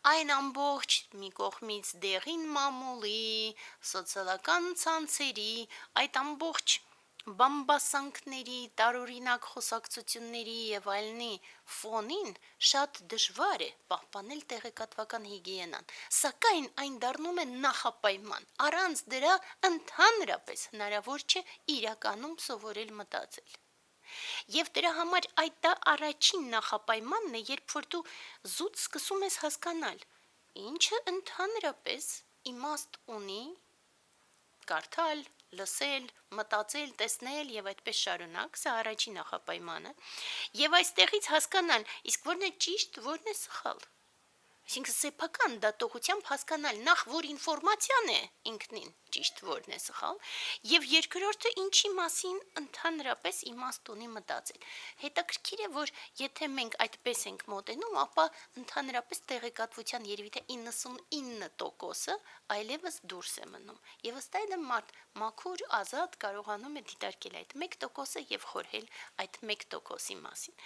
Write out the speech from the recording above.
Այն ամբողջ մի կողմից դեղին մամուլի, սոցիալական ցանցերի, այդ ամբողջ բամբասանքների, տարօրինակ խոսակցությունների եւ այլնի ֆոնին շատ դժվար է պահպանել տեղեկատվական հիգիենան, սակայն այն դառնում է նախապայման, առանց դրա ընդհանրապես հնարավոր չէ իրականում սովորել մտածել։ Եվ դրա համար դա առաջին նախապայմանն է, երբ որ դու զուտ սկսում ես հասկանալ, ինչը ընդհանրապես իմաստ ունի կարդալ, լսել, մտածել, տեսնել եւ այդպես շարունակ, սա առաջին նախապայմանը, եւ այստեղից հասկանալ, իսկ որն է ճիշտ, որն է սխալ։ Այսինքն սեփական դատողությամբ հասկանալ նախ որ ինֆորմացիան է ինքնին ճիշտ որն է սխալ, եւ երկրորդը ինչի մասին ընդհանրապես իմաստ ունի մտածել։ Հետաքրքիր է, որ եթե մենք այդպես ենք մոտենում, ապա ընդհանրապես տեղեկատվության երևի թե 99%-ը այլևս դուրս է մնում։ Եվ ըստ այդմ մարդ մաքուր, ազատ կարողանում է դիտարկել այդ 1%-ը եւ խորհել այդ 1%-ի մասին։